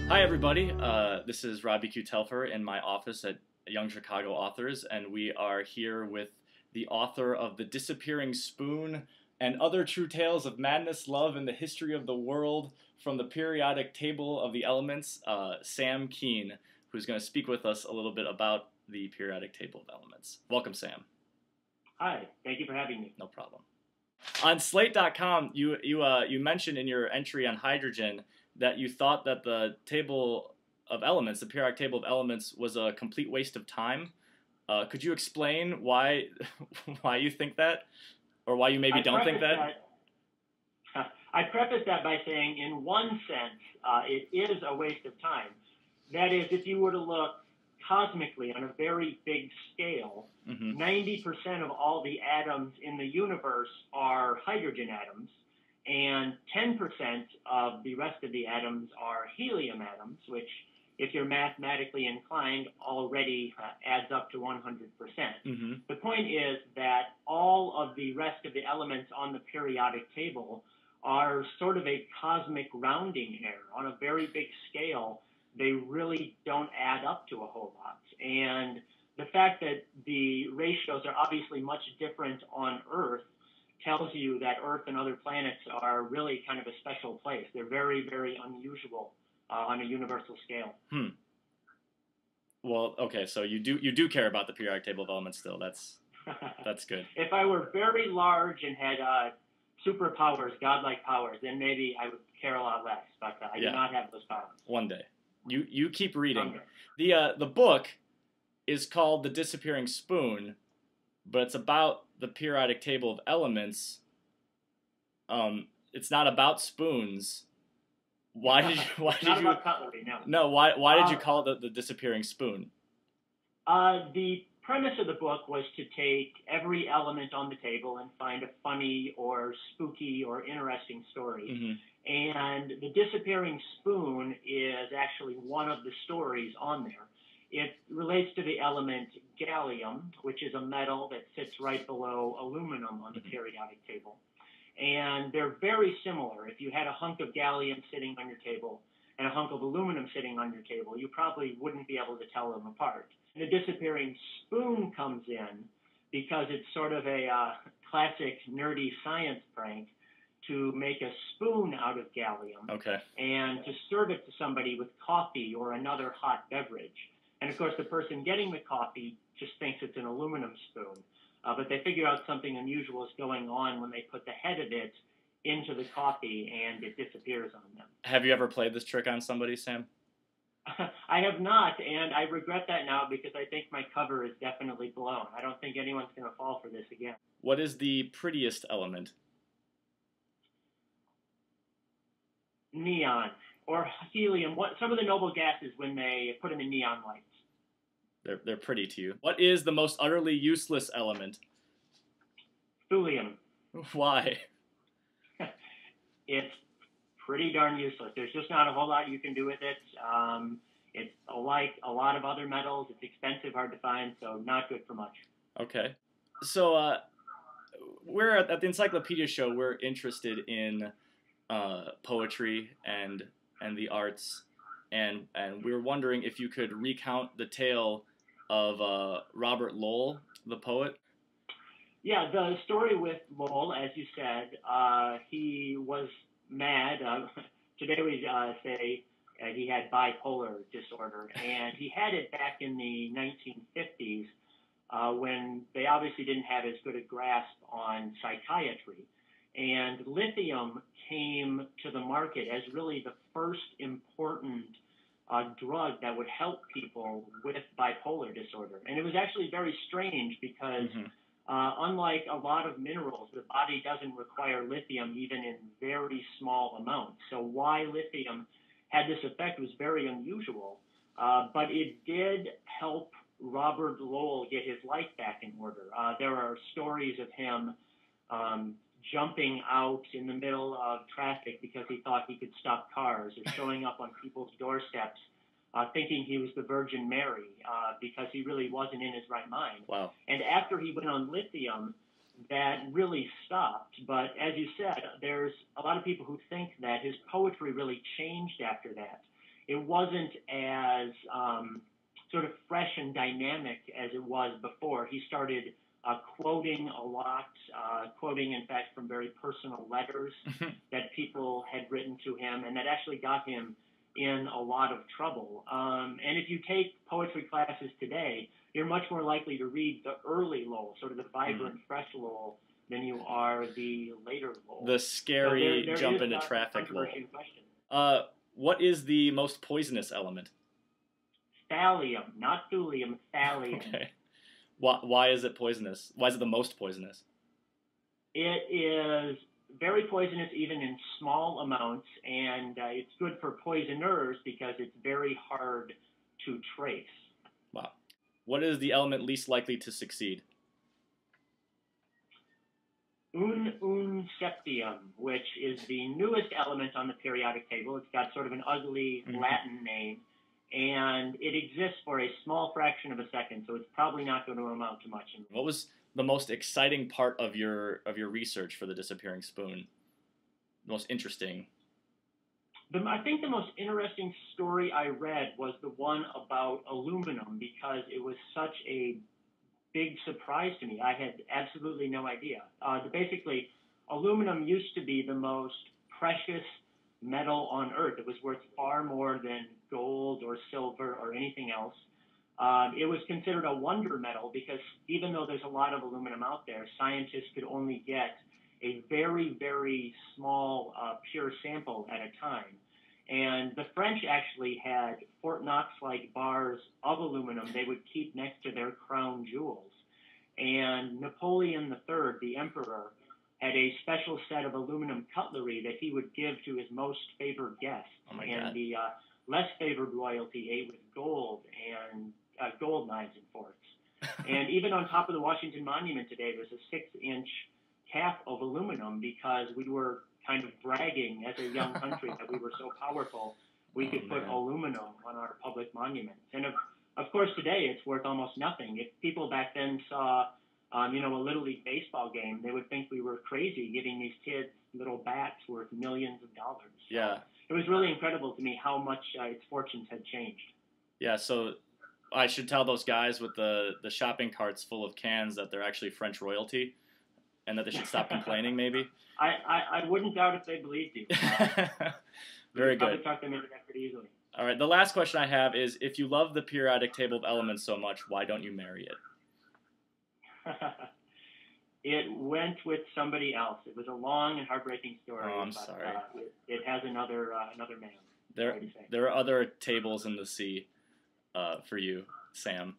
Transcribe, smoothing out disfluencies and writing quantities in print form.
Hi, everybody. This is Robbie Q. Telfer in my office at Young Chicago Authors, and we are here with the author of The Disappearing Spoon and Other True Tales of Madness, Love, and the History of the World from the Periodic Table of the Elements, Sam Kean, who's going to speak with us a little bit about the Periodic Table of Elements. Welcome, Sam. Hi, thank you for having me. No problem. On Slate.com, you mentioned in your entry on hydrogen that you thought that the table of elements, the periodic table of elements, was a complete waste of time. Could you explain why you think that, or why you maybe don't think that? I preface that by saying, in one sense, it is a waste of time. That is, if you were to look cosmically on a very big scale, 90% of all the atoms in the universe are hydrogen atoms, and 10% of the rest of the atoms are helium atoms, which, if you're mathematically inclined, already adds up to 100%. The point is that all of the rest of the elements on the periodic table are sort of a cosmic rounding error. On a very big scale, they really don't add up to a whole lot. And the fact that the ratios are obviously much different on Earth tells you that Earth and other planets are really kind of a special place. They're very, very unusual on a universal scale. Well, okay, so you do care about the periodic table of elements still. That's good. If I were very large and had superpowers, godlike powers, then maybe I would care a lot less. But I do not have those powers. One day. You keep reading. The book is called The Disappearing Spoon, but it's about the periodic table of elements. It's not about spoons. Why did you about cutlery, no. No, why did you call it the Disappearing Spoon? The premise of the book was to take every element on the table and find a funny or spooky or interesting story. And The Disappearing Spoon is actually one of the stories on there. It relates to the element gallium, which is a metal that sits right below aluminum on the periodic table. And they're very similar. If you had a hunk of gallium sitting on your table and a hunk of aluminum sitting on your table, you probably wouldn't be able to tell them apart. The Disappearing Spoon comes in because it's sort of a classic nerdy science prank to make a spoon out of gallium and to serve it to somebody with coffee or another hot beverage. And, of course, the person getting the coffee just thinks it's an aluminum spoon. But they figure out something unusual is going on when they put the head of it into the coffee and it disappears on them. Have you ever played this trick on somebody, Sam? I have not, and I regret that now because I think my cover is definitely blown. I don't think anyone's going to fall for this again. What is the prettiest element? Neon or helium. Some of the noble gases when they put them in neon lights. They're pretty to you. What is the most utterly useless element? Thulium. Why? It's pretty darn useless. There's just not a whole lot you can do with it. It's like a lot of other metals. It's expensive, hard to find, so not good for much. Okay. So we're at the Encyclopedia Show. We're interested in poetry and the arts, and we're wondering if you could recount the tale of Robert Lowell, the poet. Yeah, the story with Lowell, as you said, he was mad. Today we say he had bipolar disorder, and he had it back in the 1950s when they obviously didn't have as good a grasp on psychiatry. And lithium came to the market as really the first important drug that would help people with bipolar disorder. And it was actually very strange because unlike a lot of minerals, the body doesn't require lithium even in very small amounts. So why lithium had this effect was very unusual, but it did help Robert Lowell get his life back in order. There are stories of him jumping out in the middle of traffic because he thought he could stop cars, or showing up on people's doorsteps thinking he was the Virgin Mary because he really wasn't in his right mind. Wow. And after he went on lithium, that really stopped. But as you said, there's a lot of people who think that his poetry really changed after that. it wasn't as sort of fresh and dynamic as it was before. He started quoting a lot, quoting, in fact, from very personal letters that people had written to him, and that actually got him in a lot of trouble. And if you take poetry classes today, you're much more likely to read the early Lowell, sort of the vibrant, fresh Lowell, than you are the later Lowell. The scary there jump is into traffic Lowell. In question. What is the most poisonous element? Thallium, not thulium, thallium. Okay. Why is it poisonous? Why is it the most poisonous? It is very poisonous even in small amounts, and it's good for poisoners because it's very hard to trace. Wow. What is the element least likely to succeed? Septium, which is the newest element on the periodic table. It's got sort of an ugly Latin name, and it exists for a small fraction of a second, so it's probably not going to amount to much. What was the most exciting part of your research for the disappearing spoon? The most interesting? I think the most interesting story I read was the one about aluminum, because it was such a big surprise to me. I had absolutely no idea. Basically, aluminum used to be the most precious metal on Earth. It was worth far more than gold or silver or anything else. It was considered a wonder metal because even though there's a lot of aluminum out there, scientists could only get a very, very small pure sample at a time. And the French actually had Fort Knox-like bars of aluminum they would keep next to their crown jewels. And Napoleon III, the emperor, had a special set of aluminum cutlery that he would give to his most favored guests. Oh and the less favored royalty ate with gold and gold knives and forks. And even on top of the Washington Monument today, there's a 6-inch cap of aluminum because we were kind of bragging as a young country that we were so powerful we could put aluminum on our public monuments. And of course today it's worth almost nothing. If people back then saw a Little League baseball game, they would think we were crazy giving these kids little bats worth millions of dollars. Yeah. It was really incredible to me how much its fortunes had changed. Yeah, so I should tell those guys with the shopping carts full of cans that they're actually French royalty and that they should stop complaining, maybe? I wouldn't doubt if they believed you. Very good. Probably talk them into that pretty easily. All right, the last question I have is, if you love the periodic table of elements so much, why don't you marry it? It went with somebody else. It was a long and heartbreaking story. Oh, I'm sorry. It has another man. There are other tables in the sea for you, Sam.